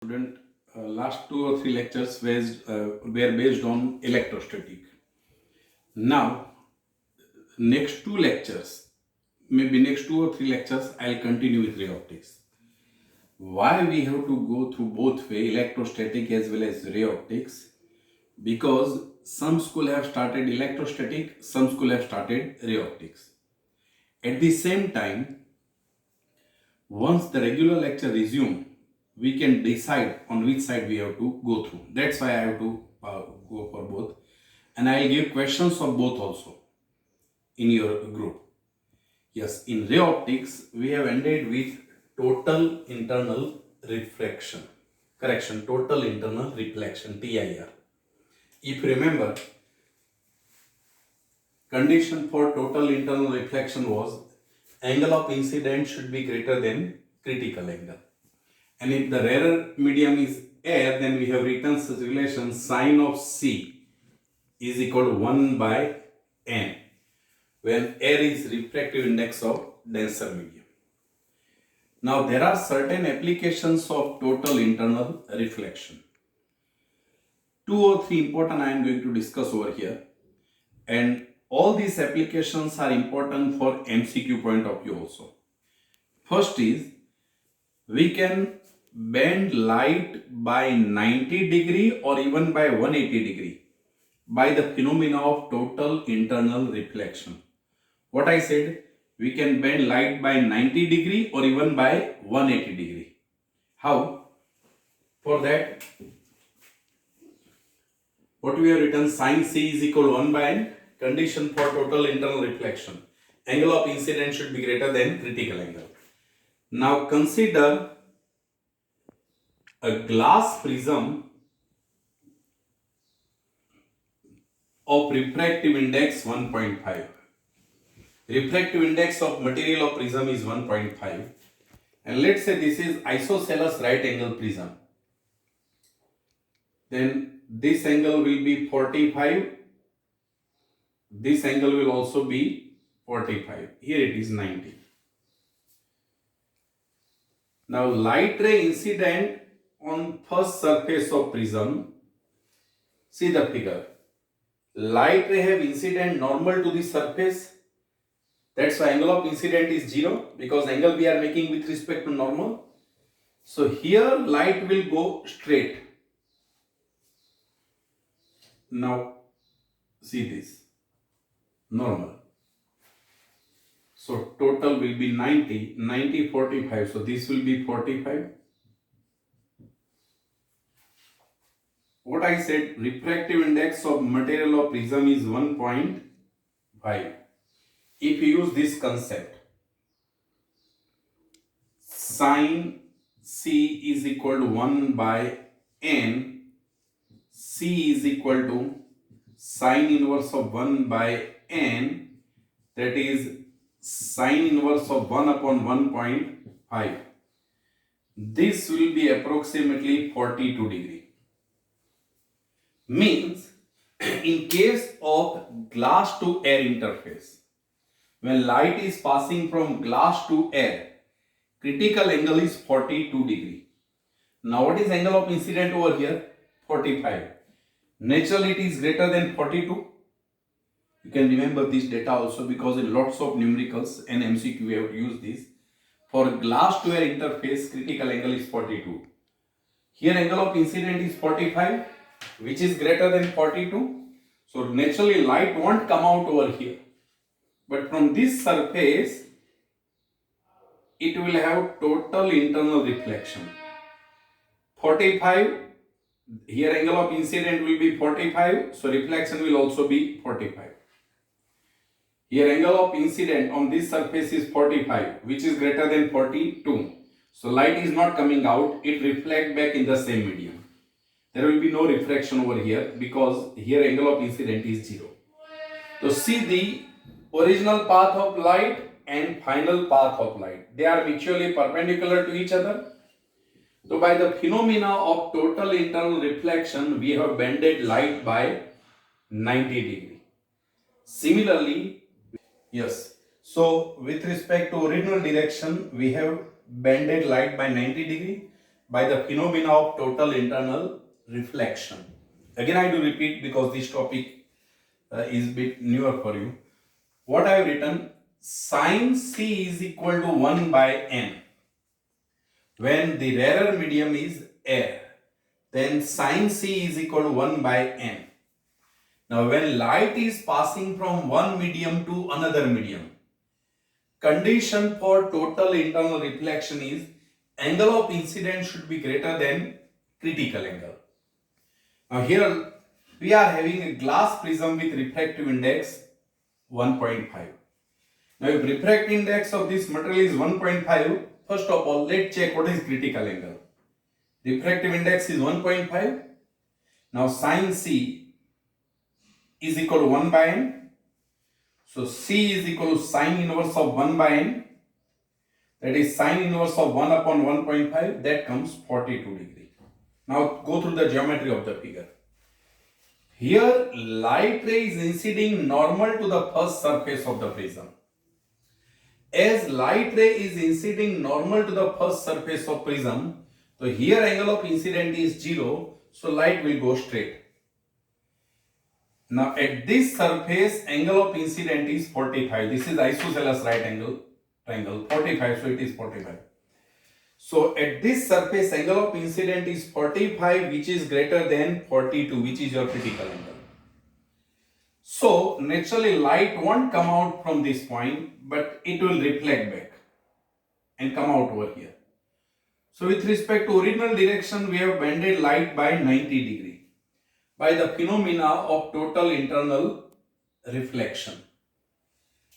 Student, last 2 or 3 lectures were based on electrostatic. Now, next 2 lectures, maybe next 2 or 3 lectures, I'll continue with ray optics. Why we have to go through both way, electrostatic as well as ray optics? Because some school have started electrostatic, some school have started ray optics. At the same time, once the regular lecture resume, we can decide on which side we have to go through. That's why I have to go for both. And I will give questions of both also in your group. Yes, in ray optics, we have ended with total internal reflection. Correction, total internal reflection, TIR. If you remember, condition for total internal reflection was angle of incidence should be greater than critical angle. And if the rarer medium is air, then we have written such relation sine of C is equal to 1 by n when air is refractive index of denser medium. Now there are certain applications of total internal reflection. 2 or 3 important I am going to discuss over here, and all these applications are important for MCQ point of view also. First is, we can bend light by 90 degree or even by 180 degree by the phenomena of total internal reflection. What I said, we can bend light by 90 degree or even by 180 degree. How? For that, what we have written, sine C is equal to 1 by n, condition for total internal reflection. Angle of incidence should be greater than critical angle. Now consider a glass prism of refractive index 1.5. Refractive index of material of prism is 1.5, and let's say this is isosceles right angle prism. Then this angle will be 45, this angle will also be 45, here it is 90. Now light ray incident on first surface of prism, see the figure. Light ray have incident normal to the surface. That's why angle of incident is 0, because angle we are making with respect to normal. So here light will go straight. Now see this, normal. So total will be 90, 90, 45. So this will be 45. What I said, refractive index of material of prism is 1.5. If you use this concept, sine C is equal to 1 by n, C is equal to sine inverse of 1 by n, that is sine inverse of 1 upon 1.5. This will be approximately 42 degree. Means, in case of glass to air interface, when light is passing from glass to air, critical angle is 42 degree. Now what is angle of incident over here? 45. Naturally it is greater than 42. You can remember this data also, because in lots of numericals and MCQ we have to use this. For glass to air interface, critical angle is 42. Here angle of incident is 45, which is greater than 42. So naturally light won't come out over here. But from this surface, it will have total internal reflection. 45, here angle of incident will be 45, so reflection will also be 45. Here angle of incident on this surface is 45, which is greater than 42. So light is not coming out, it reflects back in the same medium. There will be no refraction over here, because here angle of incident is 0. So see the original path of light and final path of light. They are mutually perpendicular to each other. So by the phenomena of total internal reflection, we have bended light by 90 degree. Similarly, yes. So with respect to original direction, we have bended light by 90 degree. by the phenomena of total internal reflection. Again, I do repeat because this topic is a bit newer for you. What I have written, sin C is equal to 1 by n. When the rarer medium is air, then sin C is equal to 1 by n. Now, when light is passing from one medium to another medium, condition for total internal reflection is angle of incidence should be greater than critical angle. Now, here we are having a glass prism with refractive index 1.5. Now, if refractive index of this material is 1.5, first of all, let's check what is critical angle. Refractive index is 1.5. Now, sin C is equal to 1 by n. So, C is equal to sin inverse of 1 by n. That is sin inverse of 1 upon 1.5. That comes 42 degree. Now, go through the geometry of the figure. Here, light ray is inciding normal to the first surface of the prism. As light ray is inciding normal to the first surface of prism, so here angle of incidence is 0, so light will go straight. Now at this surface, angle of incidence is 45. This is isosceles right angle triangle, 45, so it is 45. So at this surface, angle of incidence is 45, which is greater than 42, which is your critical angle. So naturally light won't come out from this point, but it will reflect back and come out over here. So with respect to original direction, we have bended light by 90 degree by the phenomena of total internal reflection.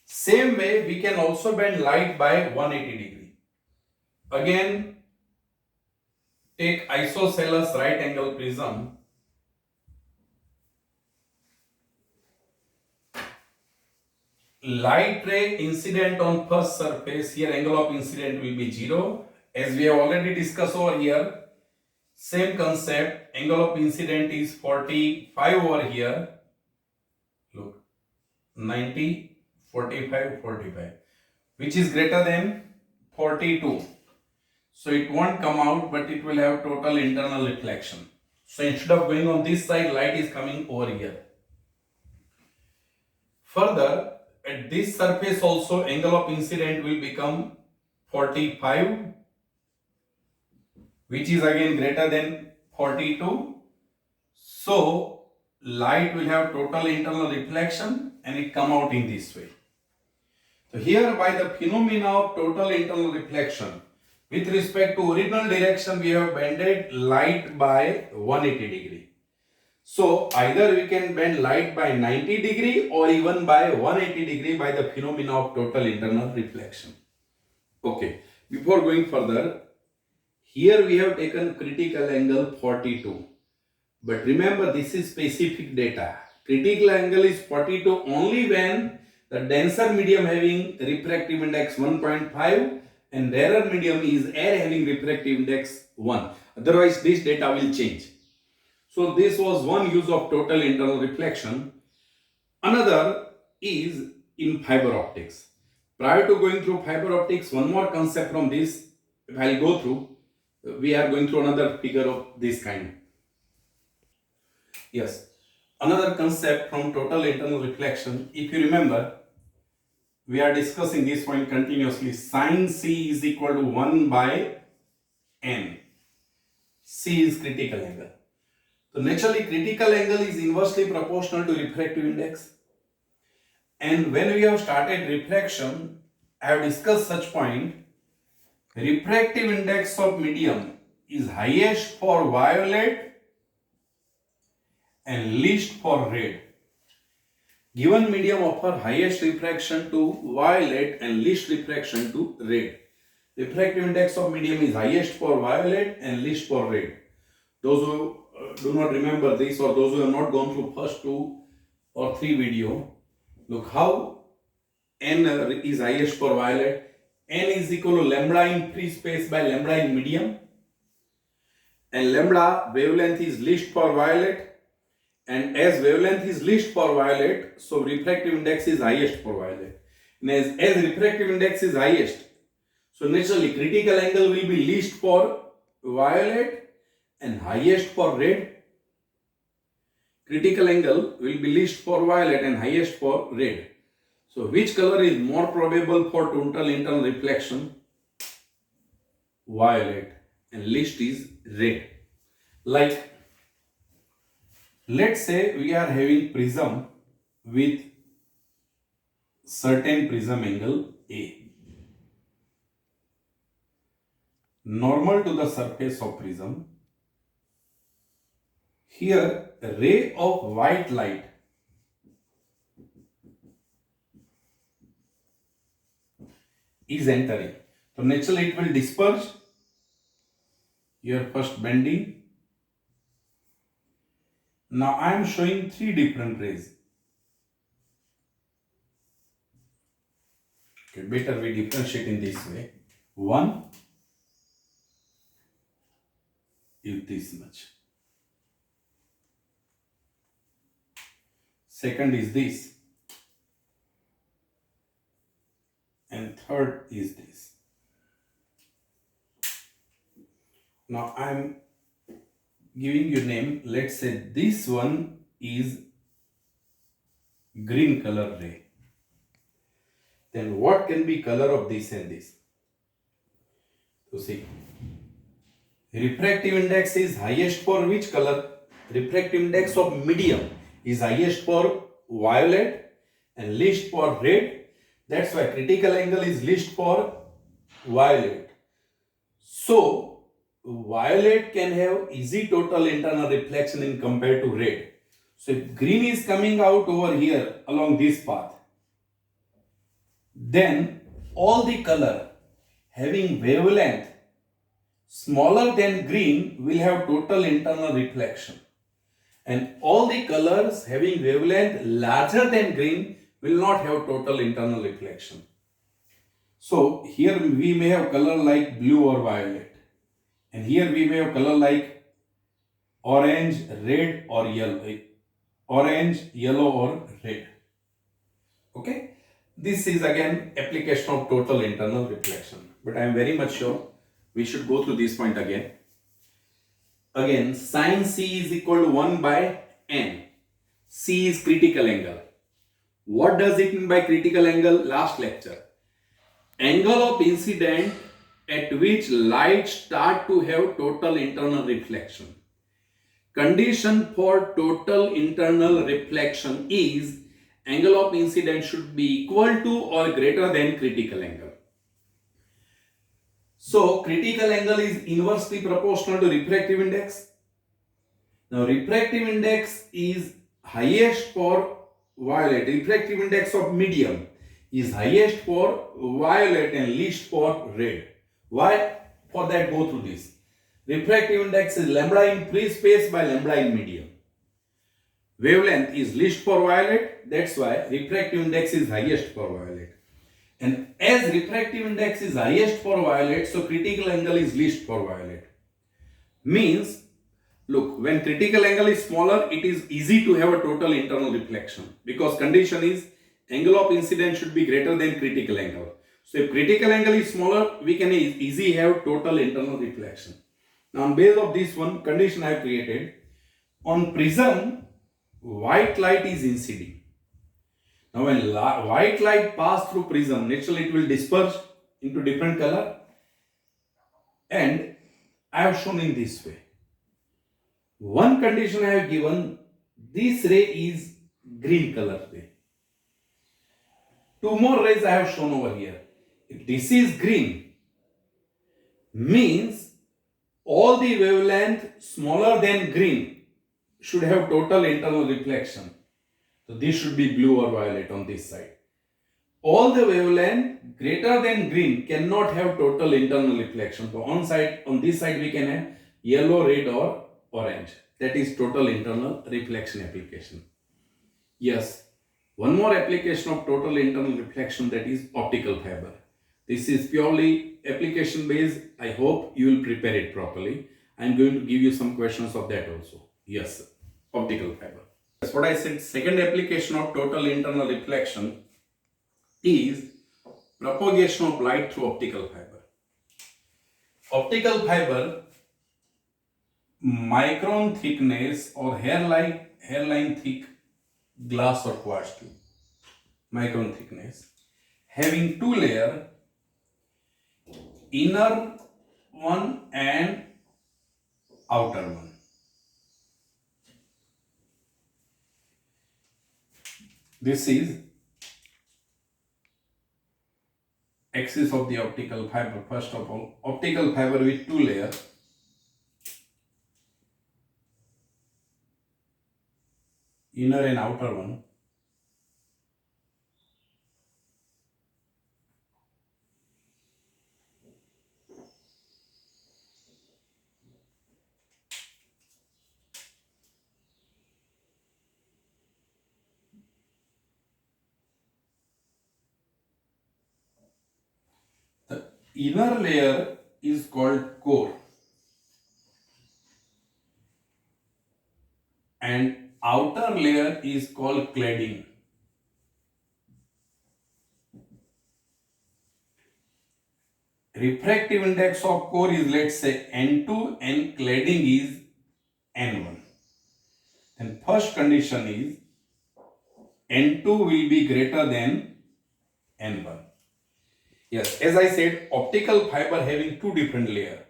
Same way, we can also bend light by 180 degree. Again, take isosceles right angle prism. Light ray incident on first surface, here angle of incidence will be 0. As we have already discussed over here, same concept, angle of incidence is 45 over here. Look, 90, 45, 45, which is greater than 42. So it won't come out, but it will have total internal reflection. So instead of going on this side, light is coming over here. Further, at this surface also, angle of incidence will become 45, which is again greater than 42. So light will have total internal reflection and it come out in this way. So here, by the phenomena of total internal reflection, with respect to original direction, we have bended light by 180 degree. So either we can bend light by 90 degree or even by 180 degree by the phenomena of total internal reflection. Okay, before going further, here we have taken critical angle 42. But remember, this is specific data. Critical angle is 42 only when the denser medium having refractive index 1.5 and rarer medium is air having refractive index 1. Otherwise, this data will change. So this was one use of total internal reflection. Another is in fiber optics. Prior to going through fiber optics, one more concept from this, if I'll go through, we are going through another figure of this kind. Yes, another concept from total internal reflection. If you remember, we are discussing this point continuously. Sin C is equal to 1 by n. C is critical angle. So naturally, critical angle is inversely proportional to refractive index. And when we have started refraction, I have discussed such point. Refractive index of medium is highest for violet and least for red. Given medium offer highest refraction to violet and least refraction to red. Refractive index of medium is highest for violet and least for red. Those who do not remember this, or those who have not gone through first 2 or 3 video, look how n is highest for violet. N is equal to lambda in free space by lambda in medium, and lambda wavelength is least for violet, and as wavelength is least for violet, so refractive index is highest for violet. And as refractive index is highest, so naturally critical angle will be least for violet and highest for red. Critical angle will be least for violet and highest for red. So which color is more probable for total internal reflection? Violet, and least is red. Like, let's say we are having prism with certain prism angle A. Normal to the surface of prism. Here, a ray of white light is entering. So naturally it will disperse. Here first bending. Now I am showing three different rays. Okay, better we differentiate in this way. One is this much. Second is this. And third is this. Now I am giving you name. Let's say this one is green color ray. Then what can be color of this and this? So see, refractive index is highest for which color? Refractive index of medium is highest for violet and least for red. That's why critical angle is least for violet. So violet can have easy total internal reflection in compared to red. So if green is coming out over here along this path, then all the color having wavelength smaller than green will have total internal reflection, and all the colors having wavelength larger than green will not have total internal reflection. So here we may have color like blue or violet, and here we may have color like orange, red or yellow, orange, yellow or red. Okay, this is again application of total internal reflection, but I am very much sure we should go through this point again. Again, sin C is equal to 1 by n. C is critical angle. What does it mean by critical angle? Last lecture. Angle of incident at which light start to have total internal reflection. Condition for total internal reflection is angle of incidence should be equal to or greater than critical angle. So critical angle is inversely proportional to refractive index. Now refractive index is highest for violet. Refractive index of medium is highest for violet and least for red. Why? For that, go through this. Refractive index is lambda in free space by lambda in medium. Wavelength is least for violet. That's why refractive index is highest for violet. And as refractive index is highest for violet, so critical angle is least for violet. Means, look, when critical angle is smaller, it is easy to have a total internal reflection, because condition is angle of incidence should be greater than critical angle. So if critical angle is smaller, we can easily have total internal reflection. Now on base of this one condition I have created, on prism, white light is incident. Now when white light pass through prism, naturally it will disperse into different color, and I have shown in this way. One condition I have given, this ray is green color ray. Two more rays I have shown over here. If this is green, means all the wavelength smaller than green should have total internal reflection. So this should be blue or violet on this side. All the wavelength greater than green cannot have total internal reflection. So on this side we can have yellow, red or orange. That is total internal reflection application. Yes, one more application of total internal reflection, that is optical fiber. This is purely application based. I hope you will prepare it properly. I am going to give you some questions of that also. Yes, optical fiber. That's what I said. Second application of total internal reflection is propagation of light through optical fiber. Optical fiber micron thickness or hairline thick glass or quartz tube, micron thickness, having two layer, inner one and outer one. This is axis of the optical fiber. First of all, optical fiber with two layer, inner and outer one. The inner layer is called core and outer layer is called cladding. Refractive index of core is, let's say, N2 and cladding is N1. Then first condition is N2 will be greater than N1. Yes, as I said, optical fiber having two different layers.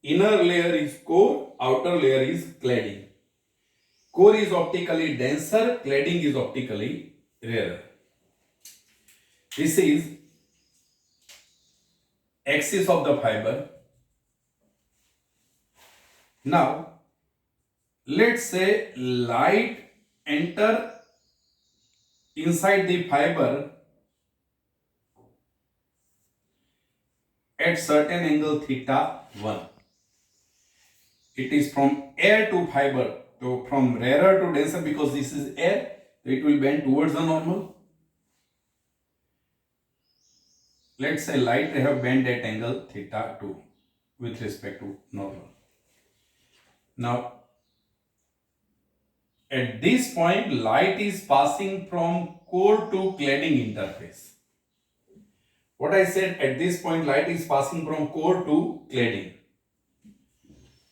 Inner layer is core, outer layer is cladding. Core is optically denser, cladding is optically rarer. This is axis of the fiber. Now, let's say light enter inside the fiber at certain angle theta 1. It is from air to fiber, so from rarer to denser, because this is air, it will bend towards the normal. Let's say light ray have bent at angle theta 2 with respect to normal. Now, at this point, light is passing from core to cladding interface. What I said, at this point, light is passing from core to cladding.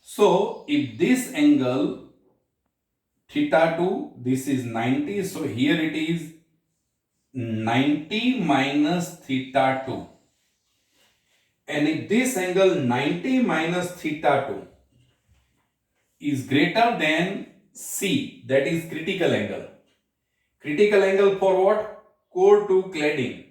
So, if this angle theta 2, this is 90, so here it is 90 minus theta 2. And if this angle 90 minus theta 2 is greater than C, that is critical angle. Critical angle for what? Core to cladding.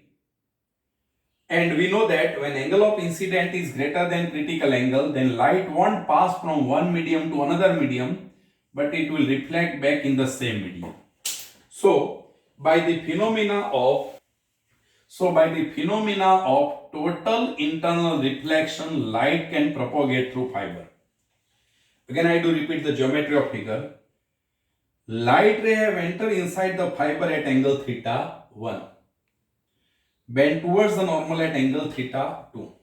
And we know that when angle of incident is greater than critical angle, then light won't pass from one medium to another medium, but it will reflect back in the same medium. So, by the phenomena of total internal reflection, light can propagate through fiber. Again, I do repeat the geometry of figure. Light ray have entered inside the fiber at angle theta 1. Bend towards the normal at angle theta 2.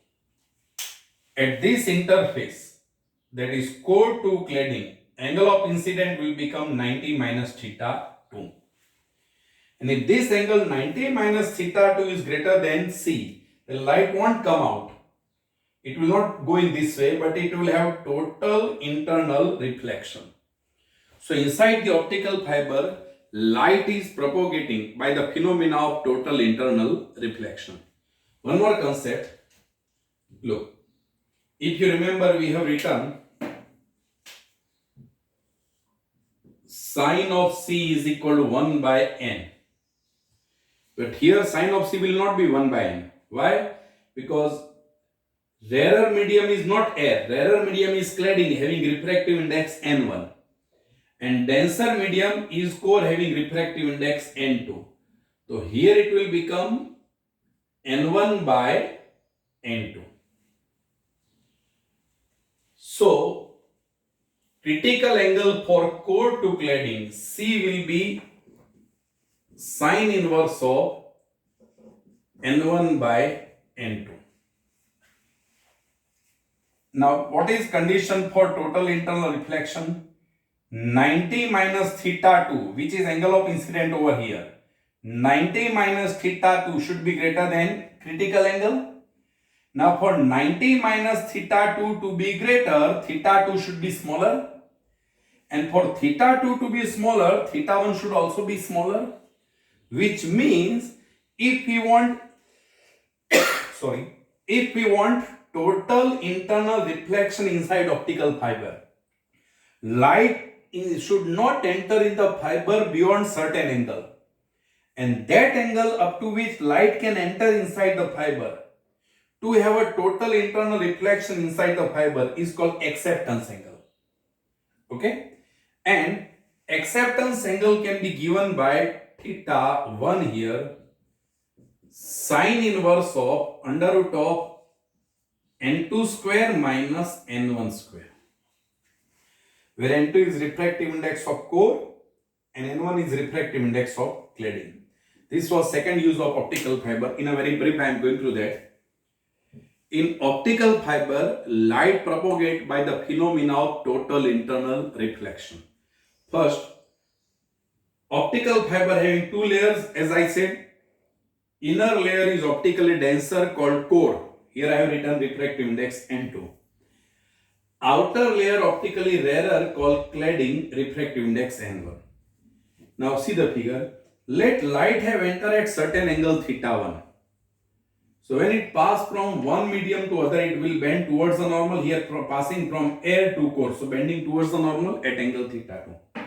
At this interface, that is core to cladding, angle of incident will become 90 minus theta 2. And if this angle 90 minus theta 2 is greater than C, the light won't come out. It will not go in this way, but it will have total internal reflection. So inside the optical fiber, light is propagating by the phenomena of total internal reflection. One more concept. Look, if you remember, we have written sine of C is equal to 1 by n. But here sine of C will not be 1 by n. Why? Because rarer medium is not air. Rarer medium is cladding having refractive index n1. And denser medium is core having refractive index n2. So here it will become n1 by n2. So critical angle for core to cladding, C will be sine inverse of n1 by n2. Now, what is condition for total internal reflection? 90 minus theta 2, which is angle of incident over here. 90 minus theta 2 should be greater than critical angle. Now for 90 minus theta 2 to be greater, theta 2 should be smaller. And for theta 2 to be smaller, theta 1 should also be smaller. Which means if we want total internal reflection inside optical fiber, light should not enter in the fiber beyond certain angle, and that angle up to which light can enter inside the fiber to have a total internal reflection inside the fiber is called acceptance angle. Okay, and acceptance angle can be given by theta 1 here, sine inverse of under root of n2 square minus n1 square, where n2 is refractive index of core and n1 is refractive index of cladding. This was second use of optical fiber. In a very brief, I am going through that. In optical fiber, light propagates by the phenomena of total internal reflection. First, optical fiber having two layers, as I said. Inner layer is optically denser called core. Here I have written refractive index N2. Outer layer optically rarer called cladding, refractive index N1. Now see the figure. Let light have entered at certain angle theta 1. So when it passes from one medium to other, it will bend towards the normal. Here passing from air to core, so bending towards the normal at angle theta 2.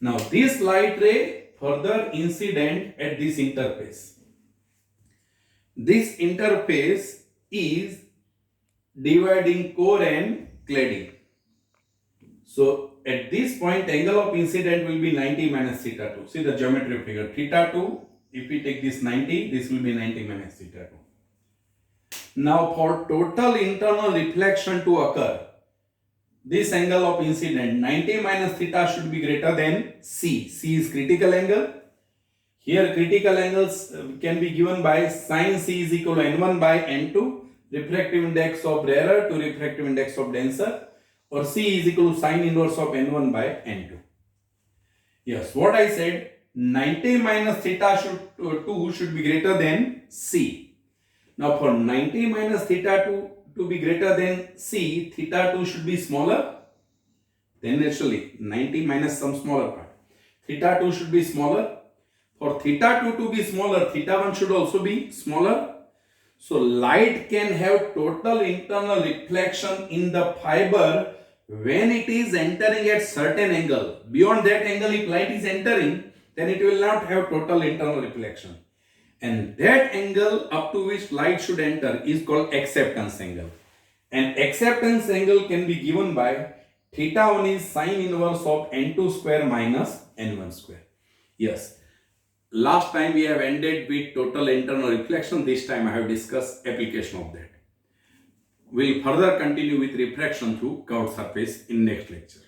Now this light ray further incident at this interface. This interface is dividing core and cladding. So at this point, angle of incident will be 90 minus theta 2. See the geometry figure. Theta 2, if we take this 90, this will be 90 minus theta 2. Now for total internal reflection to occur, this angle of incident 90 minus theta should be greater than C. C is critical angle. Here critical angles can be given by sin C is equal to n1 by n2, refractive index of rarer to refractive index of denser, or C is equal to sin inverse of n1 by n2. Yes, what I said, 90 minus theta 2 should be greater than C. Now for 90 minus theta 2 to be greater than C, theta 2 should be smaller. Then naturally 90 minus some smaller part. Theta 2 should be smaller. For theta 2 to be smaller, theta 1 should also be smaller. So light can have total internal reflection in the fiber when it is entering at certain angle. Beyond that angle, if light is entering, then it will not have total internal reflection. And that angle up to which light should enter is called acceptance angle. And acceptance angle can be given by theta 1 is sine inverse of n2 square minus n1 square. Yes. Last time we have ended with total internal reflection. This time I have discussed application of that. We will further continue with refraction through curved surface in next lecture.